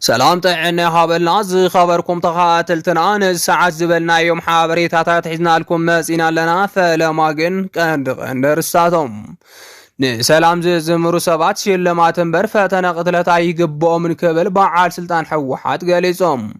سلام طعنا هابلنا زي خبركم تقاتلتنا الساعات زبلنا يوم حابريتات حزنا لكم مسينا لنا فلماقن قندر الساتهم نسلام زمرو سبات شلماتن بر فتنا قتلتا يقبؤ من كبل بعال سلطان حوحات قاليصم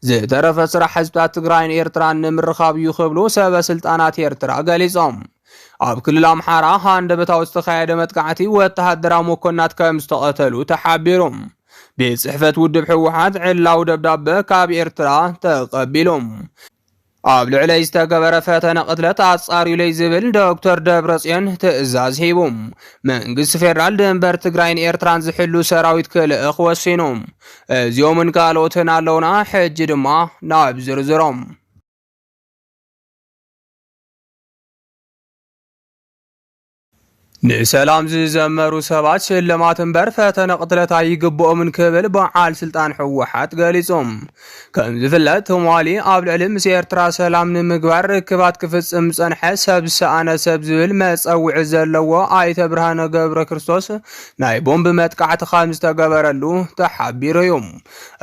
زي ترف سرح حزبات تقراين إيرتران نمرخاب يخبلو سبا سلطانات إيرترا قاليصم ኣብ ክልል ኣምሓራ ሃንደበታዊ ዝተኻየደ መጥቃዕቲ ወተሃደራዊ መኮንናት ከም ዝተቐተሉ ተሓቢሮም ብጽሕፈት ውድብ ሕወሓት ዕላው ደብዳቤ ካብ ኤርትራ ተቐቢሎም ኣብ ልዕሊ ዝተገበረ ፈተነ ቅትለት ኣጻሪዩ ለይ ዝብል ዶክተር ደብረጽዮን ትእዛዝ ሂቦም መንግስቲ ፌደራል ድንበር ትግራይን ኤርትራን ዝሕሉ ሰራዊት ክልእኽ ወሲኖም እዚኦምን ካልኦትን ኣለውና ሕጂ ድማ ናብ ዝርዝሮም نسلام زمرو سبات شلماتن بر فتن قتلتا يقبؤ من كبل بعال سلطان حوحات قاليصم كم زفلت همالي قبل علم سيرترا سلام نمقبر ركبات كفصم صنح سب سانه سب زبل مصوع زلو ايت برهانه ገብረ ክርስቶስ ናይ ቦምብ መጥቃዕቲ ኻም ዝተገበረሉ ተሓቢሩ እዮም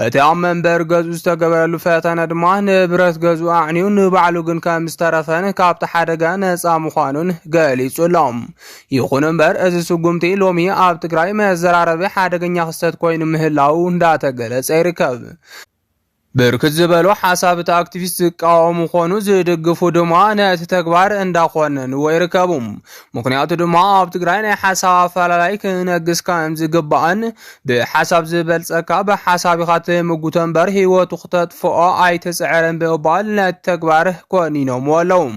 እቲ ኣብ መንበር ገዙ ዝተገበረሉ ፈተነ ድማ ንብረት ገዙ ኣዕኒው ንባዕሉ ግን ከም ዝተረፈን ካብቲ ሓደጋ ነፃ ምዃኑን ገሊጹሎም ይኹን እምበር እዚ ስጉምቲ ሎሚ ኣብ ትግራይ መዘራረቢ ሓደገኛ ክስተት ኮይኑ ምህላው እንዳተገለጸ ይርከብ بركت زبالو حسابت اكتيفيست قاومو خونو زدغفو دما نت تግባር እንዳኾነን ወይርከቡም ምክንያቱ ድማ ኣብ ትግራይ ናይ ሓሳብ አፈላላይ ክነግስ ከም ዝግባአን ብሓሳብ ዝበልጸካ በሓሳብ ይኻት ምጉተን በር ህይወቱ ክተጥፍኦ ኣይተጽዕረን ብባል ነት ተግባር ኮኒኖም ወለውም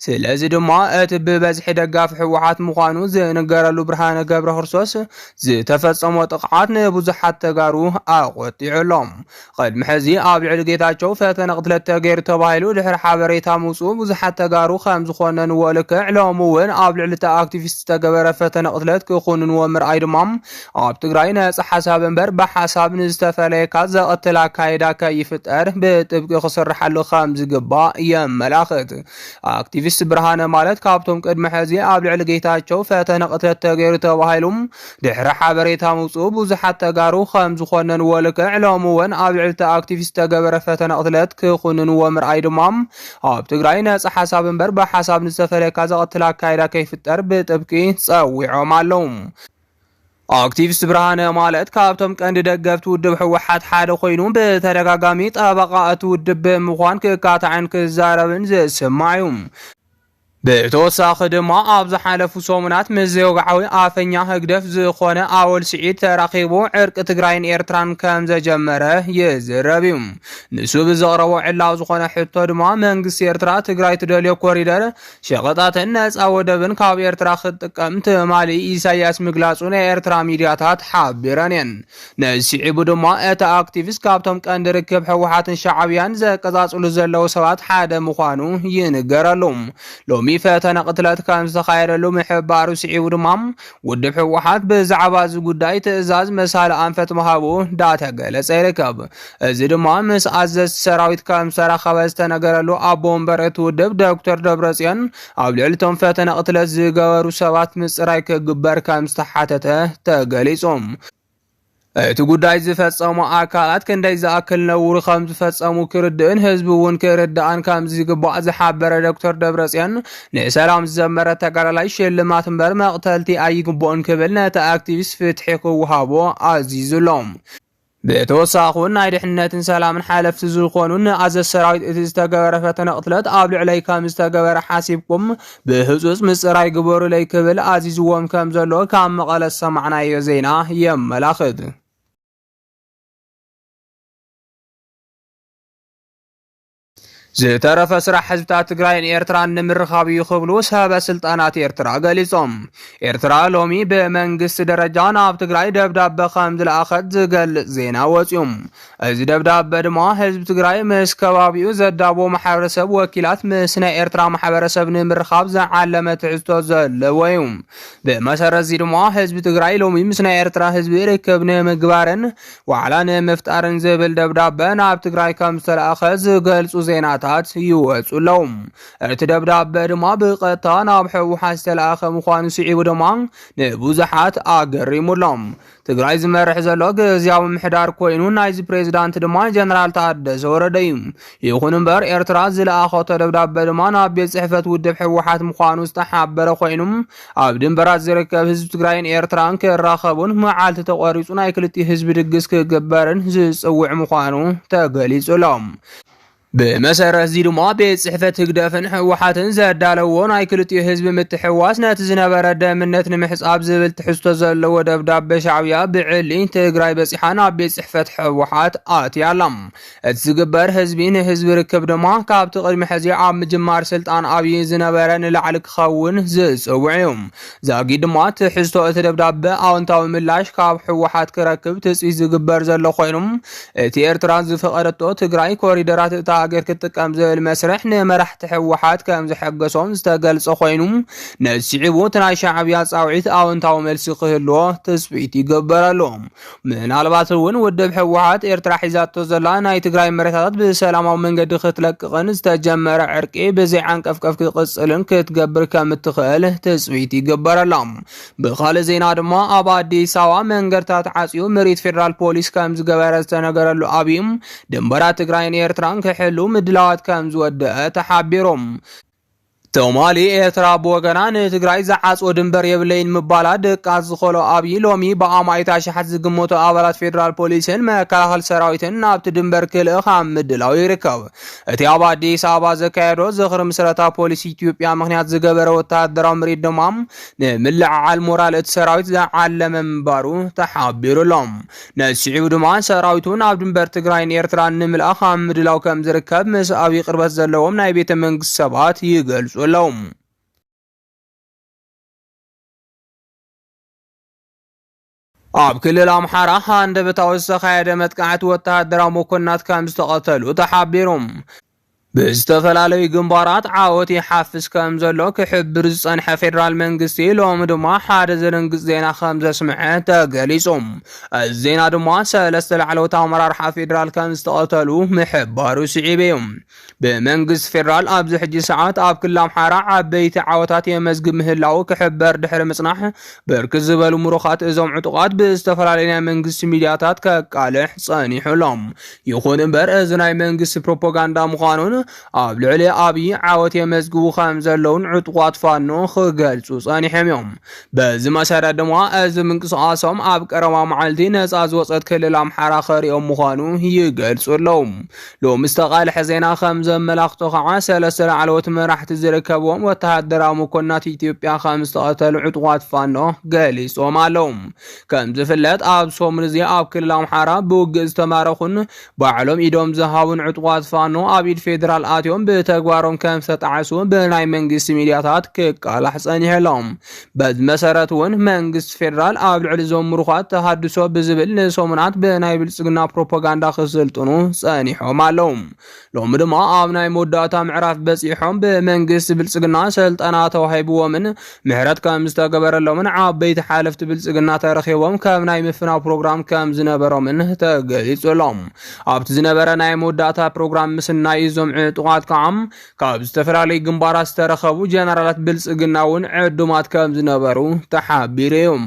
ስለዚ ድማ እቲ ብበዝሒ ደጋፍ ሕወሓት ምዃኑ ዝነገረሉ ብርሃነ ገብረ ክርስቶስ ዝተፈጸመ ጥቃት ንብዙሓት ተጋሩ ኣቆጢዑሎም ቅድሚ ሕዚ ኣብ ልዕሊ ጌታቸው ፈተነ ቅትለት ተገይሩ ተባሂሉ ድሕሪ ሓበሬታ ምውጽኡ ብዙሓት ተጋሩ ከም ዝኾነን ወልክዕ ሎሚ እውን ኣብ ልዕሊ ኣክቲቪስት ተገበረ ፈተነ ቅትለት ክኹንንዎ ምርኣይ ድማ ኣብ ትግራይ ነፃ ሓሳብ እምበር ብሓሳብ ንዝተፈለየ ዘቐትል ኣካይዳ ከይፍጠር ብጥብቂ ክስርሓሉ ከም ዝግባእ የመላኽት ኣክቲቪስት ብርሃነ ማለት ካብቶም ቅድሚ ሕዚ ኣብ ልዕሊ ጌታቸው ፈተነ ቅትለት ተገይሩ ተባሂሉ ድሕሪ ሓበሬታ ምውጽኡ ብዙሓት ተጋሩ ከም ዝኾነን ወልክዕ ሎሚ እውን ኣብ ልዕሊ ኣክቲቪስት ገበረ ፈተነ ቅትለት ክኹንንዎ ምርኣይ ድማ ኣብ ትግራይ ነፃ ሓሳብ እምበር ብሓሳብ ንዝተፈለየ ዘቐትል ኣካይዳ ከይፍጠር ብጥብቂ ጸዊዖም ኣለዉ አክቲቪስት ብርሃነ ማለት ካብቶም ቀንዲ ደገፍቲ ውድብ ሕወሓት ሓደ ኮይኑ በተደጋጋሚ ጠበቃቱ ውድብ ምዃን ክካታዕን ክዛረብን ዝስማዑ በተወሳኺ ድማ ኣብ ዝሓለፉ ሰሙናት መዘውጋዓዊ ኣፈኛ ህግደፍ ዝኾነ ኣወል ስዒድ ተራኺቡ ዕርቂ ትግራይን ኤርትራን ከም ዘጀመረ ይዝረብ እዩ ንሱ ብዘቕረቦ ዕላው ዝኾነ ሕቶ ድማ መንግስቲ ኤርትራ ትግራይ ትደልዮ ኮሪደር ሸቐጣትን ነፃ ወደብን ካብ ኤርትራ ክትጥቀም ትማሊ ኢሳያስ ምግላጹ ናይ ኤርትራ ሚድያታት ሓቢረን እየን ነስዒቡ ድማ እቲ ኣክቲቪስት ካብቶም ቀንዲ ርክብ ሕወሓትን ሻዕብያን ዘቀጻጽሉ ዘለዉ ሰባት ሓደ ምዃኑ ይንገረሉ ሎሚ ፈተነ ቅትለት ከም ዝተኻየደሉ ምሕባሩ ስዒቡ ድማ ውድብ ሕወሓት ብዛዕባ እዚ ጉዳይ ትእዛዝ መሳለ ኣንፈት መሃቡ እንዳተገለጸ ይርከብ እዚ ድማ ምስ ኣዘዝቲ ሰራዊት ከም ዝተረኸበ ዝተነገረሉ ኣቦ ወንበር እቲ ውድብ ዶክተር ደብረጽዮን ኣብ ልዕሊቶም ፈተነ ቅትለት ዝገበሩ ሰባት ምጽራይ ክግበር ከም ዝተሓተተ ተገሊጾም እቲ ጉዳይ ዝፈጸሙ ኣካላት ክንደይ ዝኣክል ነውሩ ከም ዝፈጸሙ ክርድእን ህዝቢ እውን ክርድኣን ከም ዝግባእ ዝሓበረ ዶክተር ደብረጽዮን ንሰላም ዝዘመረ ተጋዳላይ ሽልማት እምበር መቕተልቲ ኣይግብኦን ክብል ነቲ ኣክቲቪስት ፍትሒ ክወሃቦ ኣዚዙሎም በተወሳኺ ናይ ድሕነትን ሰላምን ሓለፍቲ ዝኾኑ ንኣዘዝ ሰራዊት እቲ ዝተገበረ ፈተነ ቅትለት ኣብ ልዕለይ ከም ዝተገበረ ሓሲብኩም ብህፁፅ ምፅራይ ግበሩ ለይ ክብል ኣዚዝዎም ከም ዘሎ ካብ መቐለ ሰማዕናዮ ዜና የመላኽት ዝተረፈ ስራሕ ሕዝብታት ትግራይን ኤርትራን ንምርኻብ ይኽብሉ ሰበ ስልጣናት ኤርትራ ገሊጾም ኤርትራ ሎሚ ብመንግስቲ ደረጃ ናብ ትግራይ ደብዳቤ ከም ዝለኣኸት ዝገልጽ ዜና ወፂኦም እዚ ደብዳቤ ድማ ህዝቢ ትግራይ ምስ ከባቢኡ ዘዳቦ ማሕበረሰብ ወኪላት ምስ ናይ ኤርትራ ማሕበረሰብ ንምርኻብ ዝዓለመ ትሕዝቶ ዘለዎ እዩ ብመሰረት እዚ ድማ ህዝቢ ትግራይ ሎሚ ምስ ናይ ኤርትራ ህዝቢ ርክብ ንምግባርን ዋዕላ ንምፍጣርን ዝብል ደብዳቤ ናብ ትግራይ ከም ዝተለኣኸ ዝገልጹ ዜናታት ሓበሬታታት ይወጹሎም እቲ ደብዳቤ ድማ ብቐጥታ ናብ ሕወሓት ዝተለኣኸ ምዃኑ ስዒቡ ድማ ንብዙሓት ኣገሪሙሎም ትግራይ ዝመርሕ ዘሎ ግዚያዊ ምሕዳር ኮይኑ ናይዚ ፕሬዝዳንት ድማ ጀነራል ታደሰ ወረደ እዩ ይኹን እምበር ኤርትራ ዝለኣኸቶ ደብዳቤ ድማ ናብ ቤት ጽሕፈት ውድብ ሕወሓት ምዃኑ ዝተሓበረ ኮይኑ ኣብ ድንበራት ዝርከብ ህዝቢ ትግራይን ኤርትራን ክራኸቡን መዓልቲ ተቆሪጹ ናይ ክልቲኡ ህዝቢ ድግስ ክግበርን ዝጽውዕ ምዃኑ ተገሊጹሎም بمسار زيدما بيت صحفة هجدافن حوحاتن زادالو ناي كلتي حزب متحواس نات زنبره دمنت نمحصاب زبل تحسو زلو دبداب شعبيا بعلين تግራይ በጽሓና ቤት ጽሕፈት ሕወሓት ኣትያለም እዝግበር ህዝቢን ህዝብ ርክብ ድማ ካብ ተቅድሚ ሕዚ ኣብ ምጅማር ስልጣን ኣብይ ዝነበረ ንላዕሊ ክኸውን ዝጽውዕዮም ዛጊ ድማ ትሕዝቶ እቲ ደብዳቤ ኣውንታዊ ምላሽ ካብ ሕወሓት ክረክብ ትጽይ ዝግበር ዘሎ ኮይኑም እቲ ኤርትራ ዝፈቀደቶ ትግራይ ኮሪደራት እታ አገር ክትቀም ዘል መስርሕ ንመራሕቲ ሕወሓት ከም ዝሕገሶም ዝተገልጸ ኮይኑ ነሲዒቡ ትናይ ሻዕብያ ጻውዒት ኣውንታዊ መልሲ ክህልዎ ተስቢት ይገበረሉ ምናልባት እውን ውድብ ሕወሓት ኤርትራ ሒዛቶ ዘላ ናይ ትግራይ መሬታት ብሰላማዊ መንገዲ ክትለቅቕን ዝተጀመረ ዕርቂ ብዘይ ዓንቀፍቀፍ ክቅጽልን ክትገብር ከም እትኽእል ተስቢት ይገበረሉ ብኻልእ ዜና ድማ ኣብ ኣዲስ አበባ መንገድታት ዓጽዩ ምሪት ፌደራል ፖሊስ ከም ዝገበረ ዝተነገረሉ ኣብይም ድንበራት ትግራይን ኤርትራን ክሕሉ ምድላዋት ከም ዝወደአ ተሓቢሮም ቶማሊ ኤርትራ ቦገና ንትግራይ ዝዓጽኦ ድንበር የብለይን ምባላ ደቃት ዝኸሎ ኣብይ ሎሚ በኣማይታ ሸሓት ዝግመቶ ኣባላት ፌደራል ፖሊስን መከላኸሊ ሰራዊትን ናብቲ ድንበር ክልእኽ ኣብ ምድላው ይርከብ እቲ ኣብ ኣዲስ አበባ ዘካየዶ ዝኽሪ ምስረታ ፖሊስ ኢትዮጵያ ምክንያት ዝገበረ ወታደራዊ ምሪት ድማ ንምልዕዓል ሞራል እቲ ሰራዊት ዝዓለመ ምንባሩ ተሓቢሩሎም ነሲዒቡ ድማ ሰራዊቱ ናብ ድንበር ትግራይን ኤርትራን ንምልኣኽ ኣብ ምድላው ከም ዝርከብ ምስ ኣብይ ቅርበት ዘለዎም ናይ ቤተ መንግስቲ ሰባት ይገልጹ لهم ኣብ ክልል ኣምሓራ ሃንደበታዊ ዝተኻየደ መጥቃዕቲ ወተሃደራዊ መኮንናት ከም ዝተቐተሉ ተሓቢሮም ብዝተፈላለዩ ግንባራት ዓወት ይሓፍስ ከም ዘሎ ክሕብር ዝጸንሐ ፌደራል መንግስቲ ሎሚ ድማ ሓደ ዘደንግጽ ዜና ከም ዘስምዐ ተገሊጾም እዚ ዜና ድማ ሰለስተ ላዕለዎት ኣመራርሓ ፌደራል ከም ዝተቐተሉ ምሕባሩ ስዒበዮም ብመንግስቲ ፌደራል ኣብዚ ሕጂ ሰዓት ኣብ ክልል ኣምሓራ ዓበይቲ ዓወታት የመዝግብ ምህላው ክሕበር ድሕሪ ምጽናሕ ብርክት ዝበሉ ምሩኻት እዞም ዕጡቃት ብዝተፈላለዩ ናይ መንግስቲ ሚድያታት ከቃልሕ ጸኒሑሎም ይኹን እምበር እዚ ናይ መንግስቲ ፕሮፓጋንዳ ምዃኑን ኣብ ልዕሊ ኣብይ ዓወት የመዝግቡ ከም ዘለውን ዕጡቃት ፋኖ ክገልጹ ጸኒሖም እዮም በዚ መሰረት ድማ እዚ ምንቅስቓሶም ኣብ ቀረባ መዓልቲ ነጻ ዝወፀት ክልል ኣምሓራ ኸሪኦም ምዃኑ ይገልጹሎም ሎሚ ዝተቓልሐ ዜና ከም ዘመላኽቶ ከዓ ሰለስተ ላዕለዎት መራሕቲ ዝርከብዎም ወተሃደራዊ መኮንናት ኢትዮጵያ ከም ዝተቐተሉ ዕጡቃት ፋኖ ገሊጾም ኣለዉ ከም ዝፍለጥ ኣብ ሶሙን እዚ ኣብ ክልል ኣምሓራ ብውግእ ዝተማረኹን ባዕሎም ኢዶም ዝሃቡን ዕጡቃት ፋኖ ኣብ ኢድ ፌደራል ኣትዮም ብተግባሮም ከም ዝተጣዓሱ ብናይ መንግስቲ ሚድያታት ክቃላሕ ጸኒሖሎም በዚ መሰረት እውን መንግስቲ ፌደራል ኣብ ልዕሊ ዞም ምሩኻት ተሃድሶ ብዝብል ንሶሙናት ብናይ ብልጽግና ፕሮፓጋንዳ ክስልጥኑ ጸኒሖም ኣለዉ ሎሚ ድማ ኣብ ናይ መወዳእታ ምዕራፍ በጺሖም ብመንግስቲ ብልጽግና ስልጠና ተዋሂብዎምን ምሕረት ከም ዝተገበረሎምን ዓበይቲ ሓለፍቲ ብልጽግና ተረኺቦም ከም ናይ ምፍናው ፕሮግራም ከም ዝነበሮምን ተገሊጹሎም ኣብቲ ዝነበረ ናይ መወዳእታ ፕሮግራም ምስናይ ዞም ዕጡቃት ከዓም ካብ ዝተፈላለዩ ግንባራት ዝተረኸቡ ጀነራላት ብልጽግናውን ዕዱማት ከም ዝነበሩ ተሓቢሮም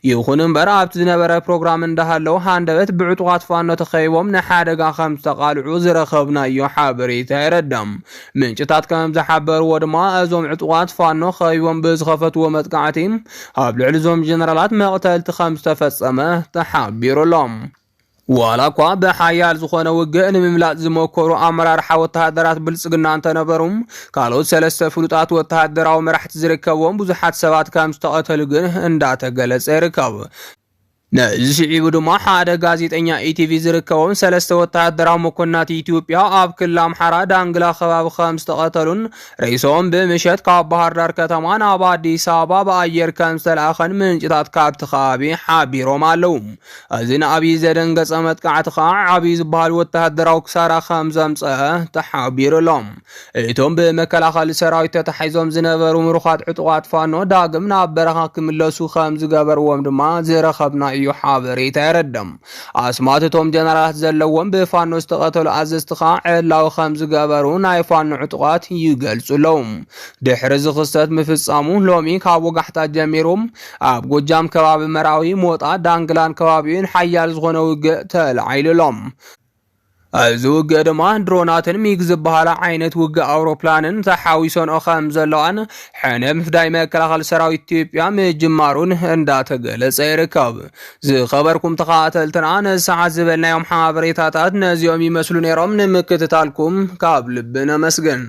ይኹን እምበር ኣብቲ ዝነበረ ፕሮግራም እንዳሃለው ሃንደበት ብዕጡቃት ፋኖ ተኸይቦም ንሓደጋ ከም ዝተቃልዑ ዝረኸብናዮ ሓበሬታ ይረዳም ምንጭታት ከም ዝሓበርዎ ድማ እዞም ዕጡቃት ፋኖ ኸይቦም ብዝኸፈትዎ መጥቃዕቲ ኣብ ልዕሊ ዞም ጀነራላት መቕተልቲ ከም ዝተፈጸመ ተሓቢሩሎም ዋላ እኳ ብሓያል ዝኾነ ውግእ ንምምላጥ ዝሞከሩ ኣመራርሓ ወተሃደራት ብልጽግና እንተነበሩም ካልኦት ሰለስተ ፍሉጣት ወተሃደራዊ መራሕቲ ዝርከብዎም ብዙሓት ሰባት ከም ዝተቐተሉ ግን እንዳተገለጸ ይርከብ ነዚ ስዒቡ ድማ ሓደ ጋዜጠኛ ኢቲቪ ዝርከቦም ሰለስተ ወተሃደራዊ መኮንናት ኢትዮጵያ ኣብ ክልል ኣምሓራ ዳንግላ ከባቢ ከም ዝተቐተሉን ርእሶም ብምሸት ካብ ባህር ዳር ከተማ ናብ ኣዲስ አበባ ብኣየር ከም ዝተለኣኸን ምንጭታት ካብቲ ከባቢ ሓቢሮም ኣለዉ እዚ ንኣብይ ዘደንገጸ መጥቃዕቲ ከዓ ዓብይ ዝበሃል ወተሃደራዊ ክሳራ ከም ዘምጽአ ተሓቢሩሎም እቶም ብመከላኸሊ ሰራዊት ተታሒዞም ዝነበሩ ምሩኻት ዕጡቃት ፋኖ ዳግም ናብ በረኻ ክምለሱ ከም ዝገበርዎም ድማ ዝረኸብናዮ ዘርእዩ ሓበሬታ ይረድም ኣስማትቶም ጀነራላት ዘለዎም ብፋኖ ዝተቐተሉ ኣዘዝቲ ከዓ ዕላው ከም ዝገበሩ ናይ ፋኖ ዕጡቃት ይገልጹሎም ድሕሪ ዝኽስተት ምፍጻሙ ሎሚ ካብ ወጋሕታ ጀሚሮም ኣብ ጎጃም ከባቢ መራዊ ሞጣ ዳንግላን ከባቢውን ሓያል ዝኾነ ውግእ ተላዒሉሎም እዚ ውግእ ድማ ድሮናትን ሚግ ዝበሃላ ዓይነት ውግእ ኣውሮፕላንን ተሓዊሶንኦ ከም ዘለዋን ሕነ ምፍዳይ መከላኸሊ ሰራዊት ኢትዮጵያ ምጅማሩን እንዳተገለጸ ይርከብ ዝኸበርኩም ተኸታተልትና ነሰዓት ዝበልናዮም ሓበሬታታት ነዚኦም ይመስሉ ነይሮም ንምክትታልኩም ካብ ልብና መስገን